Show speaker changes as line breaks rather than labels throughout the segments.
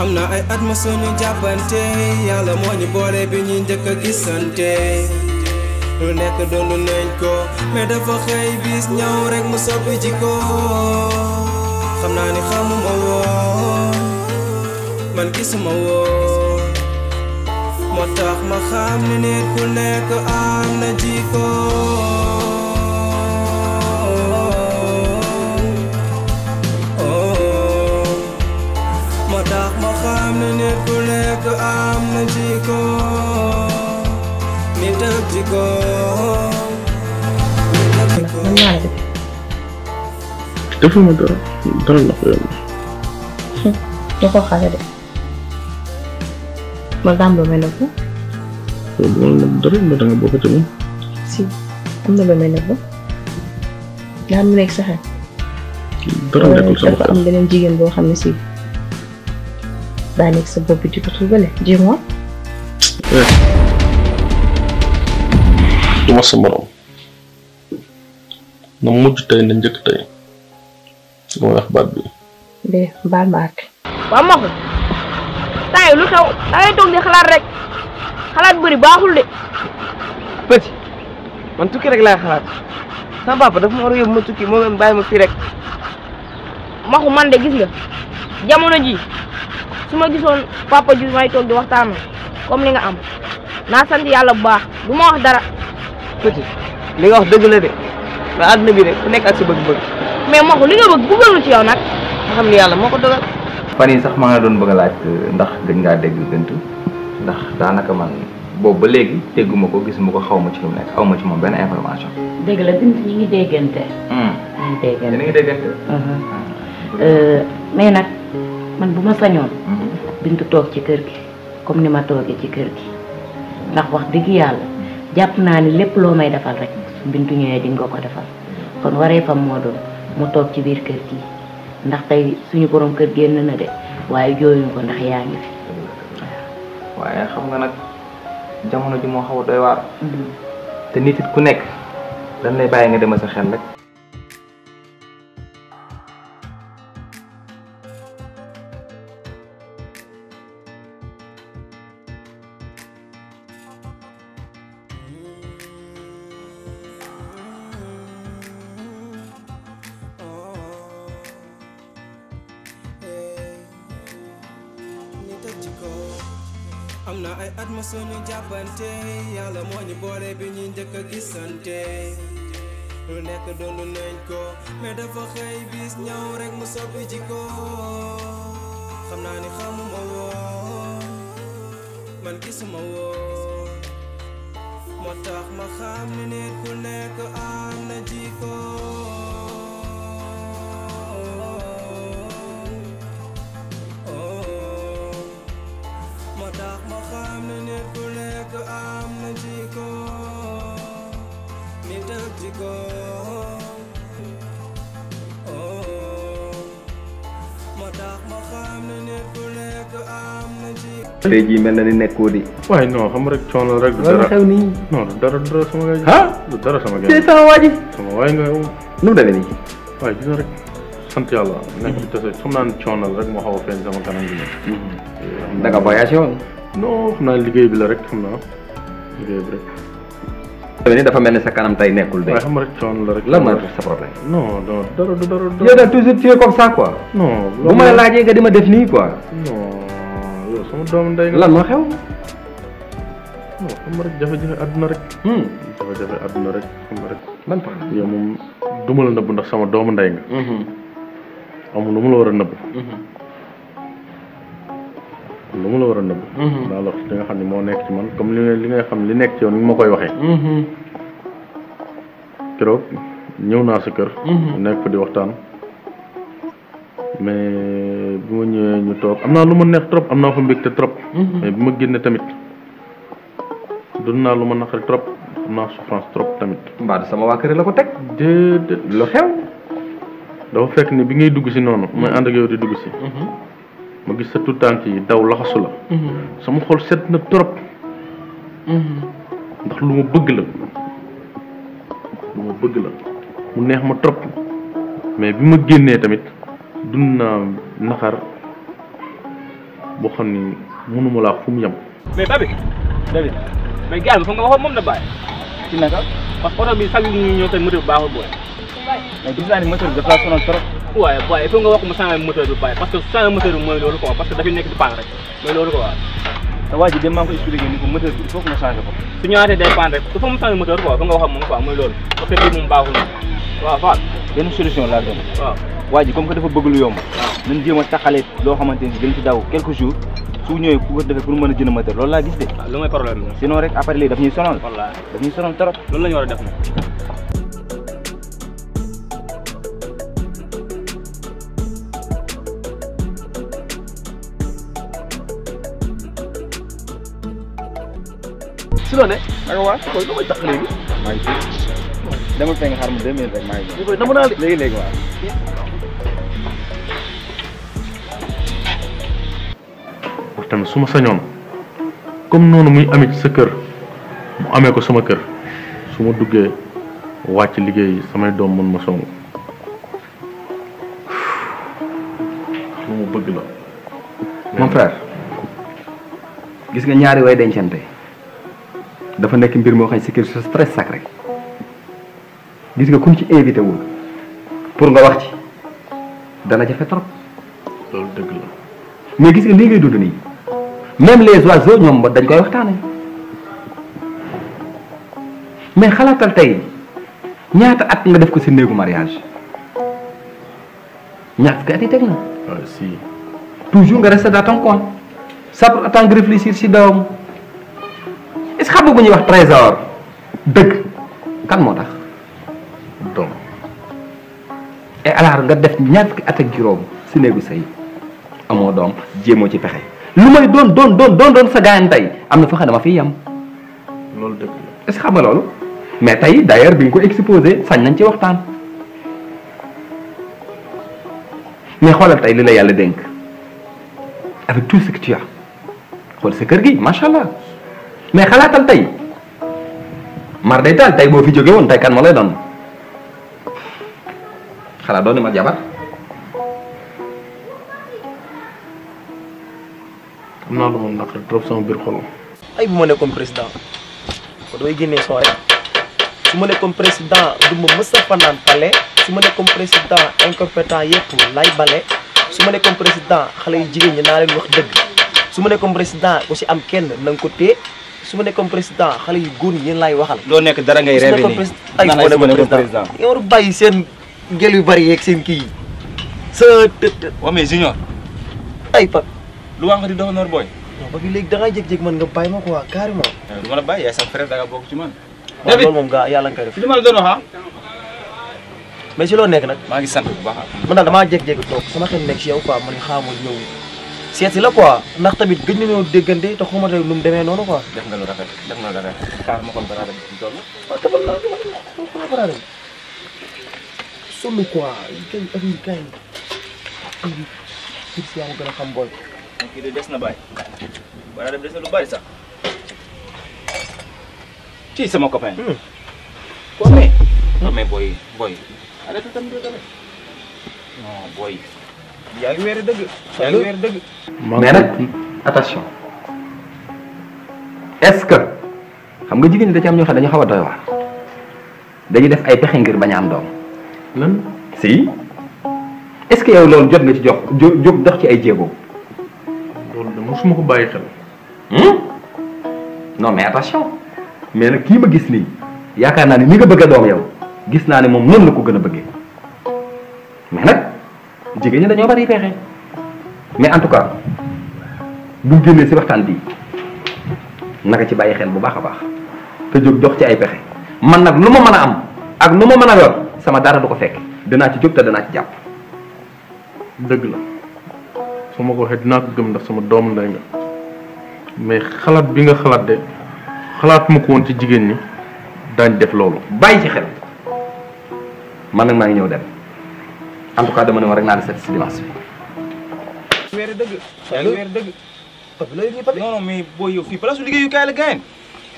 am na ay at ma suñu jàppante yàlla moo ñu boole bi ñuy njëkk a gisante lu nekk doonu nañ ko mais dafa xëy bis ñëw rek mu soppi jikko xam naa ni xamuma woon man gisuma woon moo tax ma xam ni nit ku nekk am na jikko moo tax ma xam ni nit ku nekk am na jikko nit ak jikko
defuma dara la ko yomb.
Dafa xale de ma gàmb mel na ko.
loolu moom la dara mais da nga bokk ci moom.
si am na lu mel ne ko daa mu nekk sa xel.
dara nekkul sama
dafa am beneen jigéen boo xam ne si daa nekk sa bopp bi di ko tuubale dis-moi.
du ma sa morom na mujj tey na njëkk tey ma wax baat bi.
de baal ma àtte.
waaw ma ko temps yi lu xew da ngay toog di xalaat rek xalaat bëri baaxul de.
petit man tukki rek laay xalaat sama papa dafa ma war a yóbbu ma tukki moo gën bàyyi ma fii rek.
maxu man de gis nga jamono ji su ma gisoon papa ji may toog di waxtaan comme li nga am naa sant yàlla bu baax du ma wax dara.
petit li nga wax dëgg la de mais àdduna bi rek ku nekk ak sa bëgg-bëgg.
mais maxu li nga bëgg bëggal ci yow nag.
nga xam ni yàlla moo ko dogal.
fan yii sax maa nga doon bëgg a laaj ndax gëj ngaa dégg Gënt ndax daanaka man boobu ba léegi dégguma ko gisuma ko xaw ma ci lu mu nekk xaw ma ci moom benn information.
dégg la Gënt ñi ngi déggante. ñi ngi déggante. mais nag man bu ma sañoon. Bintu toog ci kër gi comme ni ma toogee ci kër gi ndax wax dëgg yàlla jàpp naa ni lépp loo may defal rek su Bintu ñëwee di nga ko defal kon waree fam moo doon mu toog ci biir kër gi ndax tey suñu borom kër génn na de waaye jooyuñ ko ndax yaa ngi fi.
waaye xam nga nag jamono ji moo xaw a doy waar. te nit it ku nekk dañ lay bàyyi nga demal sa xel rek.
am na ay at ma suñu jàppante yàlla moo ñu boole bi ñuy njëkk a gisante lu nekk doonu nañ ko mais dafa xëy bis ñëw rek mu soppi jikko xam naa ni xamuma woon man gisuma woon moo tax ma xam ni nit ku nekk am na jikko moo tax ma xam ni nit ku nekk am na jikko nit ak jikko moo tax ma xam ni nit ku nekk am na jikko.
tey jii mel na ni nekkoo di.
waaye non xam rek coono rek. du
dara
dara
xew nii.
non du dara sama gars.
ah
du dara sama gars.
tey sama waa ji.
sama waay nga
nu mu demee nii.
waaye gis nga rek sant yàlla. nekk ci tase xam naa ne coono rek moo xaw a feeñ sama kanam gi nekk.
da nga voyagé woon.
non xam naa liggéey bi la rek xam naa liggéey bi rek.
ni dafa mel ni sa kanam tey nekkul de.
waaye xam rek coono la rek.
lan mooy sa problème.
non non dara du dara.
yow daal toujours tu es comme ça quoi.
non
bu ma la laajee nga di ma def nii quoi.
non yow sama doomu ndey nga.
lan moo xew.
non xam rek jafe-jafe àdduna rek. jafe-jafe àdduna rek xam rek.
ban problème.
yow moom du ma la nëbb ndax sama doomu ndey nga. amul lu mu la war a nëbb. lu mu la war a nëbb. daal wax li nga xam ne moo nekk ci man comme li nga xam li nekk ci yow ni ma koy waxee. keroog ñëw naa sa kër. nekk fa di waxtaan. mais bi ma ñëwee ñu toog am naa lu ma neex trop am naa fa mbégte trop. mais bi ma génne tamit dund naa lu ma naqari trop am naa souffrance trop tamit.
mbaa sama waa kër la ko teg.
déedéet
lu xew.
dafa fekk ni bi ngay dugg si noonu. may ànd ak yow di dugg si. ma gis sa tout tànk yi daw laxasu la. sama xol set na trop. ndax lu ma bëgg la. lu ma bëgg la mu neex ma trop mais bi ma génnee tamit dund naa naxar boo xam ni mënuma laa fu mu yem.
mais David mais gars bi foog nga waxoon moom na bàyyi.
ci naka
parce que oto bi sax ñu ñëw tey moteur bi baaxul booy.
mais gis naa ni moteur bi dafa la sonal trop.
waaye booy il faut nga wax ma changé moteur bi bàyyi parce que changé moteur bi mooy loolu quoi parce que dafay nekk di panne rek mooy loolu quoi.
te waa ji dem maa ngi ko expliqué ni ko moteur bi il faut que nga changé ko.
su ñëwaatee day panne rek il faut mu changé moteur quoi fa nga wax ak moom quoi mooy loolu parce que bii moom baaxul waaw Fall.
benn solution laa doon.
waaw
waa ji comme que dafa bëgg lu yomb. waaw nañ jéem a taxalee loo xamante ni dañ ci daw quelques jours su ñëwee ku ko defee pour mën a jënd moteur loolu laa gis de.
waaw lu mooy problème bi.
sinon rek après léegi daf ñuy sonal.
wallaahi
daf ñuy sonal trop.
loolu la ñu war a def nag.
si loolu naka waa koy lu may tax léegi maa ngi fi demal fay nga xaar ma 2 minutes rek maa ngi fi dama naa léegi waaw
wax tamit su ma sañoon comme noonu muy amee ci sa kër mu amee ko sama kër su ma duggee wàcc liggéey samay doom mën ma song lu mu bëgg la.
mon frère gis nga ñaari way dencante dafa nekk mbir moo xam ne sécurité c'est très sacré gis nga kuñ ci invité wul pour nga wax ci dana jafe trop.
loolu dëgg la.
mais gis nga lii ngay dund nii même les oiseaux ñoom dañ koy waxtaane mais xalaatal tey ñaata at nga def ko si néegu mariage ñaata fukki at yi teg na.
waaw si.
toujours nga resté dans ton coin ça pour attendre nga réfléchir si doom est-ce que xam nga bu ñuy wax trésor dëgg kan moo tax.
doom.
et alors nga def ñaar fukki at ak juróom si néegu sëy amoo doom jéemoo ci pexe lu may doon sa gaañ tey am na foo xam ne dama fiy yem.
loolu dëgg la.
est-ce que xam nga loolu mais tey d'ailleurs bi nga ko exposé sañ nañ ci waxtaan mais xoolal tey li la yàlla dénk avec tout ce que tu as xool sa kër gi macha allah mais xalaatal tey mar day taal tey boo fi jóge woon tey kan moo lay doon xalaat doon ni ma jabar.
am naa lu ma naqari trop sama biir xol.
ay bu ma nekkoon président ko damay génnee soo rek su ma nekkoon président du ma mës a fanaan palais su ma nekkoon président incompétent yëpp lay bale su ma nekkoon président xale yu jigéen ñi naa leen wax dëgg su ma nekkoon président aussi am kenn na nga ko téye su ma nekkoon président xale yu góor ñi yéen laay waxal.
doo nekk dara ngay rêvé nii
ay su ma nekkoon président nga war a bàyyi seen gel yu bari yeeg seen kii sa të.
waaw mais junior
ay Pape.
lu wax nga di doxal noor booy.
non ba léegi da ngay jékki-jékki man nga bàyyi ma quoi carrément.
du ma la bàyyi yaay sa frère da nga bokk ci man.
waaw loolu moom gaa yàlla nga koy def.
li ma la doon wax
mais si loo nekk nag.
maa ngi sant bu baax.
man daal damaa jékki-jékki toog sama xel nekk si yow quoi man xaaral ma ñëw seet si la quoi ndax tamit gëj nañoo déggante te xamante ne nu mu demee noonu quoi.
def nga lu rafet def nga lu rafet. xaar ma kon baraada bi toll.
waaw defal naa ko baraada bi. sonn quoi kay affaire kay kii si yaa ma gën a xam booy.
kii de des na bàyyi. baraada bi des na lu bari sax. ci sama copain.
waaw mais.
non mais booy. arrêté tamit non booy. yaa ngi weere dëgg. yaa ngi weere dëgg.
mais nag attention est-ce que xam nga jigéen ñi da ci am ñoo xam dañu xaw a doy waar dañuy def ay pexe ngir bañ a am doom.
lan.
si est-ce que yow loolu jot nga ci jóg dox ci ay jéego.
loolu de mosuma ko bàyyi xel.
non mais attention mais nag kii ma gis nii yaakaar naa ne ni nga bëgg a doom yow gis naa ne moom noonu la ko gën a bëggee mais nag jigéen ñi dañoo bari pexe mais en tout cas bu génnee si waxtaan bi naka ci bàyyi xel bu baax a baax te jóg dox ci ay pexe man nag lu ma mën a am ak lu ma mën a yor sama dara du ko fekk danaa ci jóg te danaa ci jàpp.
dëgg la su ma ko waxee dinaa ko gëm ndax sama doom ndey nga mais xalaat bi nga xalaat de xalaat ma ko woon ci jigéen ñi daañ def loolu.
bàyyi ci xel man nag maa ngi ñëw dem en tout cas dama ne ma rek naa la seet si dimanche bi.
weere dëgg. yaa ngi weere dëgg.
Pape loolu nii Pape.
non non mais booy yow fii place su liggéeyukaay la gaañ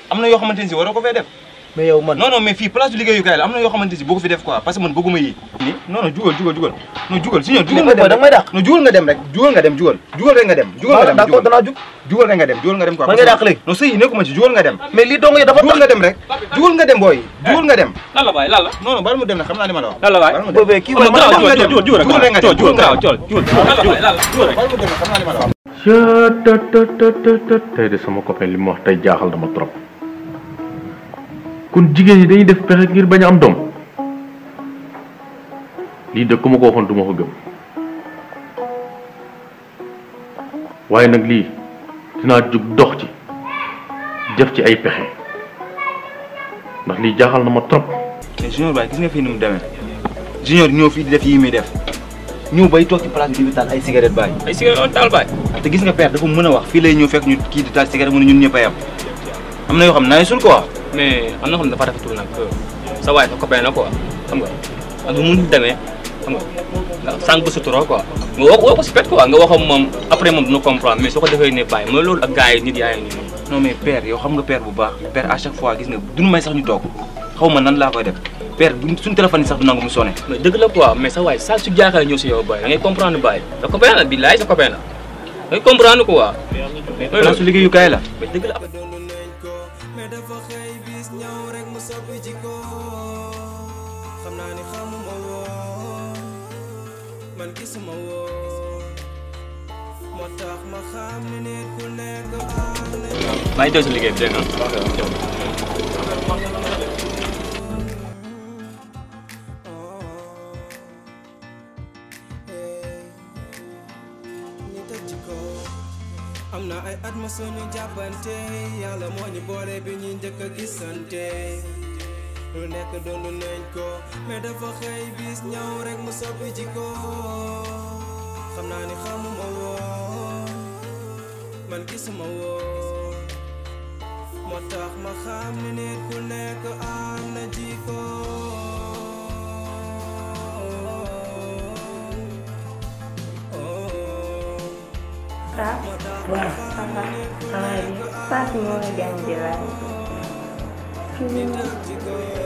am na yoo xamante ne si waroo ko fee def
mais yow man
non mais fii place du liggéeyukaay la am na yoo xamante si boo ko fi def quoi parce que man bëgguma yi ni non jugal non jugal sinon jugal nga dem
da may dàq
non jugal nga dem rek jugal rek nga dem
d'accord danaa jug
jugal rek nga dem quoi
man nga dàq léegi
non sëy nekkuma ci jugal nga dem
mais lii dong yi dafa
jugal nga dem rek jugal nga dem booy jugal nga dem
lan la baay lan la
non bari mu dem na xam naa li ma la wax
lan la baay
bébé kii
jugal rek nga dem
jugal lan la
bari mu dem na xam naa li ma la wax
tey de sama copain li mu wax tey jaaxal dama trop kon jigéen ñi dañuy def pexe ngir bañ a am doom lii de ku ma ko waxoon du ma ko gëm waaye nag lii dinaa jug dox ci def ci ay pexe ndax lii jaaxal na ma trop.
mais Junior Baye gis nga fii ni mu demee Junior ñëw fii di def yii muy def ñëw bay toog ci place bi di taal ay cigarette Baye.
ay cigarette on taal Baye.
te gis nga père dafa mën a wax fii lay ñëw fekk ñu kii di taal cigarette mu ne ñun ñëpp a yam am na yoo xam ne sul quoi.
mais am na xam ne dafa rafetul nag sa waay sa copain la quoi xam nga ak nu mu demee xam nga sànq ba sa trop quoi nga woo ko si pet quoi nga waxam moom après moom dina comprendre mais soo ko defee ne bàyyi mooy loolu ak gars yi nit yaa ngi nii.
non mais père yow xam nga père bu baax père à chaque fois gis nga duñu may sax ñu toog xaw ma nan laa koy def père suñu téléphone yi sax du nangu mu sonné.
mais dëgg la quoi mais sa waay saa su jaaxlee ñëw si yow bàyyi da ngay comprendre bàyyi sa copain la billaay sa copain la da ngay comprendre quoi.
mais place su liggéeyukaay la.
mais dëgg la. maa ngi jël si liggéey bi dégg nga.
am na ay at ma suñu jàppante yàlla moo ñu boole bi ñuy njëkk a gisante lu nekk doonu nañ ko mais dafa xëy bis ñëw rek mu soppi jikko xam naa ni xamuma woon man gisuma woon moo tax ma xam ni nit ku nekk am na jikko
waaw Fatou moo ngi jàng di laaj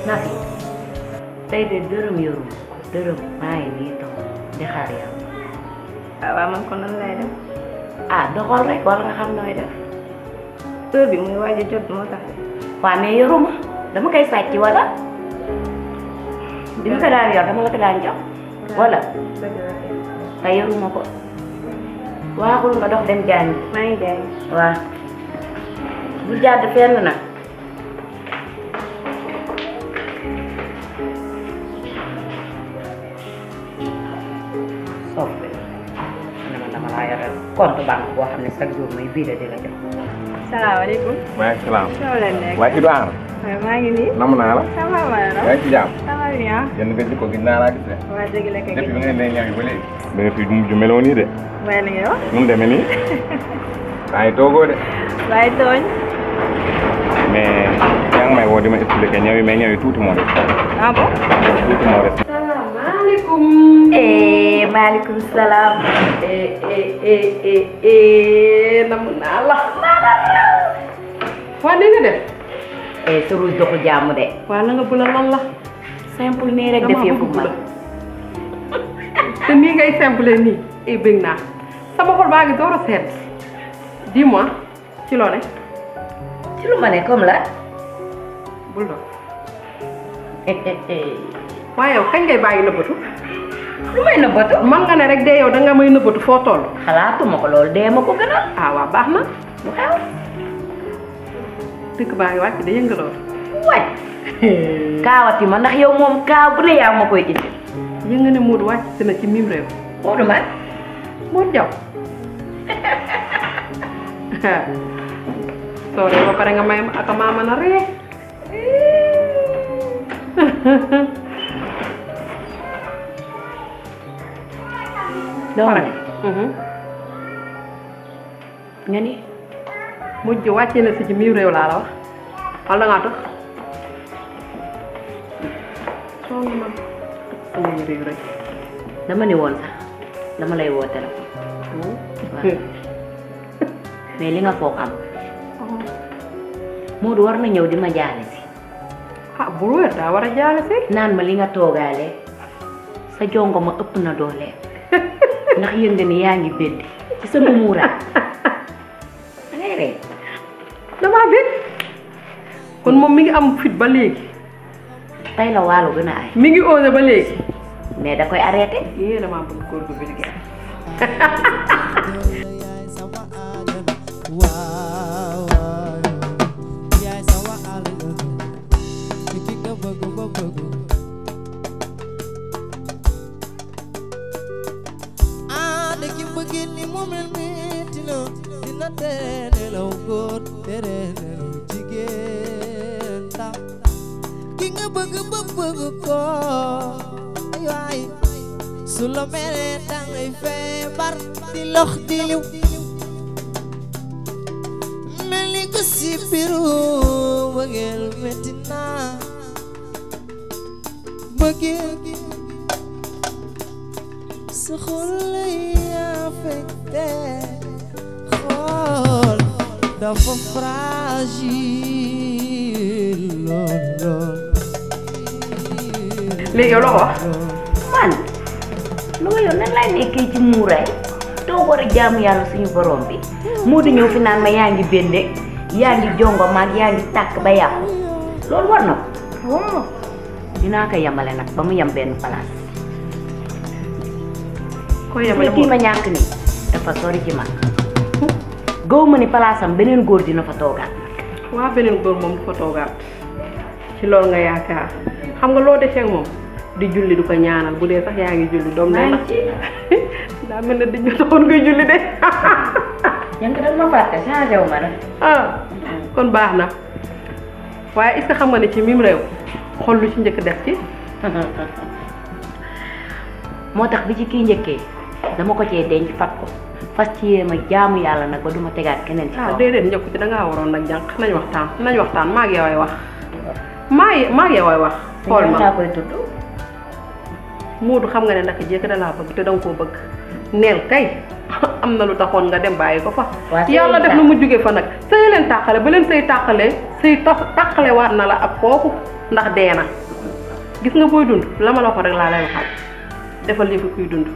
Nafi tey de dërëm yoru dërëm maa ngi nii toog di xaar yow.
waaw man ko nan lay def
doxal rek wala nga xam nooy def.
heure bi muy waaj a jot moo tax.
waaw mais yoruma dama koy sàcc wala bi ma ko daan yor dama la ko daan jox wala te yoruma ko. waaxul nga dox dem jàngi.
maa ngi jàngi.
waaw bu jàdd fenn nag. soof bi man dama laa yore compte banque boo xam ne chaque jour may bii di la jox.
salaamaaleykum.
maaleykum salaam.
soo leen nekk.
waaye Ido Ar.
waaw maa ngi nii.
namm naa la.
ça va maa
yaa ngi ci jàmm.
ça va bien.
yéen nga jikko gis naa laa gis de.
waa dëgg la kay.
depuis bi nga ne ñaari ba léegi. da nga fi mujj meloo nii de.
waaye li ngay wax.
nu mu demee nii. maa ngi toogoo de.
waaye tooñ.
mais yaa ngi may woo di ma expliqué ñëw yi mais ñëw yi tuuti moo des.
ah bon.
tuuti moo des.
salaamaaleykum. maaleykum salaam. namu naa la. waa ni nga def.
sa ruuj doxu jàmm de.
waa na nga bula lan la.
simple nii rek def yëfu mag.
te nii ngay simple nii. bëgg naa sama xol baa ngi door a seet. dis-moi ci loo ne.
ci lu ma ne comme la.
bul doon. waaye yow kañ ngay bàyyi nëbbatu.
lu may nëbbatu.
man nga ne rek de yow danga may nëbbatu foo toll.
xalaatuma ko loolu dee ma ko gënal.
waaw baax na.
lu xew.
dëkk baa ngi wàcc de yëngaloon.
wàcc. kaawati ma ndax yow moom kaaw bu ne yaa ma koy indi.
yëngu ne Modou wàcc si na ci mim réew.
Modou man.
Modou Diaw. soo dee ba pare nga may ak maa mën a ree.
doo ne. nga ni.
mujj wàccee na si ci mim réew laa la wax wala da ngaa tax. soo ngi man sama réew rek.
dama ni woon sax dama lay woo téléphone. mais li nga foog am. Modou war na ñëw di ma jaale si.
ah bu wér daa war a jaale si.
naan ma li nga toogaale sa jongo ma ëpp na doole ndax yëg nga ni yaa ngi beddi ci sama muuraay da ngay rey
damaa bég kon moom mi ngi am fit ba léegi.
tey la waalo gën a ay.
mi ngi osé ba léegi.
mais da koy arrêté.
yéen damaa bëgg góor gu bëri gerte.
Sula mere dangay feebar di lox di liw mel ni ko si biiru bëggeel metti naa bëggeel sa xol lay affecté xol dafa fragile lool
léegi yow la ko wax
man lu nga yow nan laay nekkee ci muuraay doo war a jaamu yàlla suñu borom bi moo di ñëw fi naan ma yaa ngi bende yaa ngi jongo maag yaa ngi tàkk ba yàqu loolu war na ko waaw dinaa ko yemale nag ba mu yem benn place
ko yemale
kii ma ñàkk ni dafa sori ci man gaw ma ni place am beneen góor dina fa toogaat
waa beneen góor moom du fa toogaat ci loolu nga yaakaar xam nga loo defee ak moom di julli du ko ñaanal bu dee sax yaa ngi julli doom day nax daa mel ne di ñu taxoon ngay julli de
yaa ngi doon ma fàtte changé wu ma
ah kon baax na waaye est-ce que xam nga ne ci mim réew xol lu ci njëkk def ci
moo tax bi ci kii njëkkee dama ko cee denc fat ko fas ci yéema jaamu yàlla nag ba duma tegaat keneen ci kaw
déedéet njëkku ci dangaa waroon nag jànq nañ waxtaan maag yow ay wax maag yow ay wax xool ma
laa koy tudd
Moodu xam nga ne naka jekk da laa bëgg te danga koo bëgg neel kay am na lu taxoon nga dem bàyyi ko fa yàlla def na mu jóge fa nag sëy leen tàqale ba leen sëy tàqalee sëy tàqale waat na la ak kooku ndax dee na gis nga booy dund la ma la ko rek laa lay waxal defal li fi kuy dund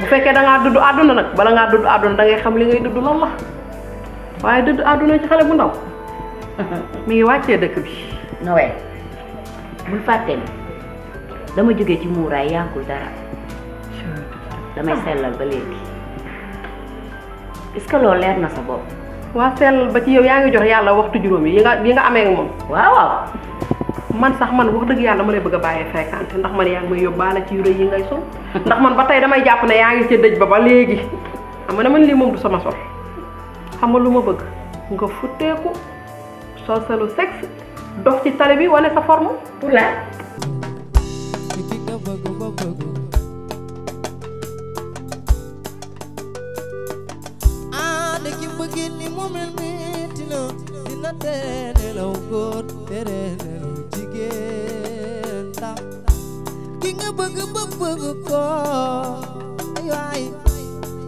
bu fekkee dangaa dudd àdduna nag bala ngaa dudd àdduna dangay xam li ngay dudd lan la waaye dudd àdduna ci xale bu ndaw mi ngi wàccee dëkk bi
Noël bul fàtte ni dama jóge ci muuraay yàggul dara damay sellal ba léegi est-ce que loolu leer na sa bopp
waa sellal ba ci yow yaa ngi jox yàlla waxtu juróom yi nga amee ak moom
waaw waaw
man sax man wax dëgg yàlla ma lay bëgg a bàyyee fréquenté ndax man yaa ngi may yóbbaale ci yu rëy yi ngay sol ndax man ba tey damay jàpp ne yaa ngi ci dëj ba léegi xam nga ne man lii moom du sama sol xam nga lu ma bëgg nga futteeku sol sa lu sexe dox ci tali bi wane sa forme
pour la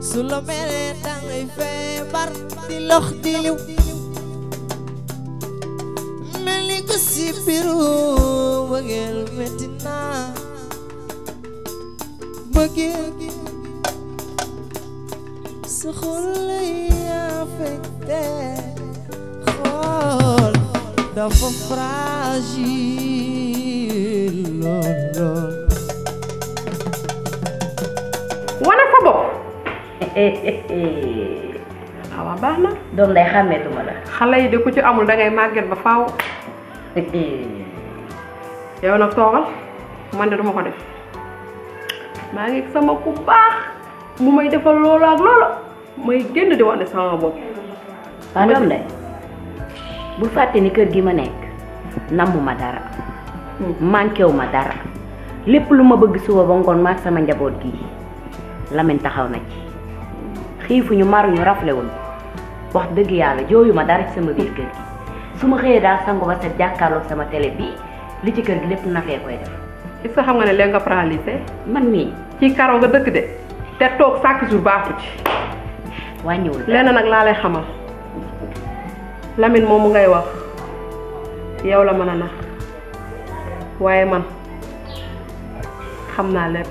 Sula mere dangay feebar di lox di liw mel ni ko si biiru bëggeel metti naa bëggeel sa xol lay affecté xol dafa fragile lool
wane sa bopp waaw baax na
doom day xàmmeetuma la
xale yi de ku ci amul dangay màgget ba faaw yow nag toogal man de duma ko def maa ngi sama ku baax mu may defal loolu ak loolu may génn di wane sama bopp
waa doom day bul fàtte ni kër gi ma nekk namm ma dara manqué wu ma dara lépp lu ma bëgg suba ba ngoon maag sama njaboot gi Lamine taxaw na ci xiifuñu maruñu raflewuñu wax dëgg yàlla jooyu ma dara ci sama biir kër gi su ma xëyee daal sangu ba set jàkkaarloog sama télé bii li ci kër gi lépp nafee koy def
est-ce que xam nga ne léegi nga paralysé
man mii
ci karo nga dëkk de te toog chaque jour baaxu ci
wàññiwul
lenn nag laa lay xamal Lamine moomu ngay wax yow la mën a nax waaye man xam naa lépp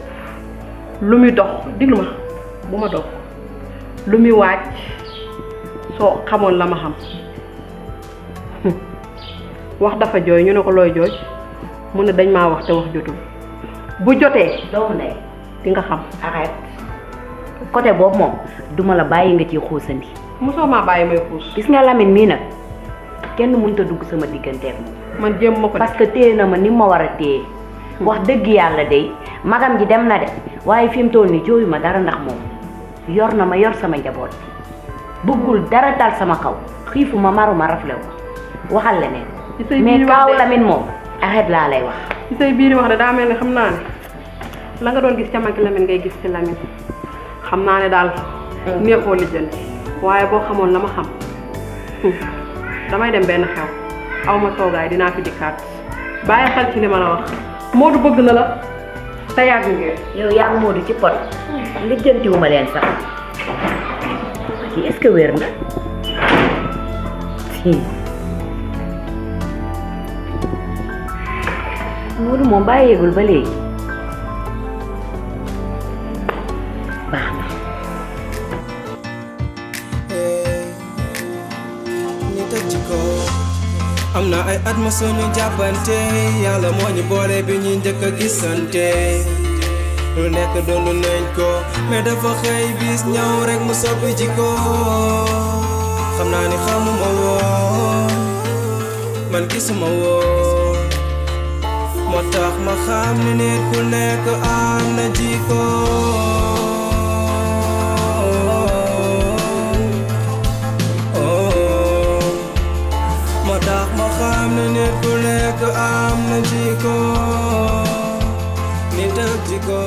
lu muy dox diglu ma bu ma dox lu muy waaj soo xamoon la ma xam wax dafa jooy ñu ne ko looy jooy mu ne dañ maa wax te wax jotul bu jotee
doomu ndey
di nga xam.
arrête côté boobu moom duma la bàyyi nga ciy xuusandi.
mosoo maa bàyyi may xuus.
gis nga Lamine mii nag kenn mënut a dugg sama digganteeg moom.
man jéem ma ko
parce que téye na ma ni ma war a téye. wax dëgg yàlla de magam ji dem na de waaye fi mu toll nii jooyu ma dara ndax moom yor na ma yor sama njaboot bëggul dara dal sama kaw xiifu ma maru ma raflew waxal leneen. mais kaaw Lamine moom arrête laa lay wax.
ci say biir wax de daa mel ni xam naa ne la nga doon gis ca mag Lamine ngay gis ci Lamine xam naa ne daal neexoo lijjanti waaye boo xamoon la ma xam damay dem benn xew aw ma toogaay dinaa fi dikkaat bàyyi xel ci li ma la wax. Modou bëgg na la te yàgg ngeen.
yow yaa ngi Modou ci pot lijjantiwuma leen sax kii est-ce que wér na Modou moom bàyyeegul ba léegi baax na.
am na ay at ma suñu jàppante yàlla moo ñu boole bi ñuy njëkk a gisante lu nekk doon nañ ko mais dafa xëy bis ñëw rek mu soppi jikko xam naa ni xamuma woon man gisuma woon moo tax ma xam ni nit ku nekk am na jikko moo tax ma xam ni nit ku nekk am na jikko nit ak jikko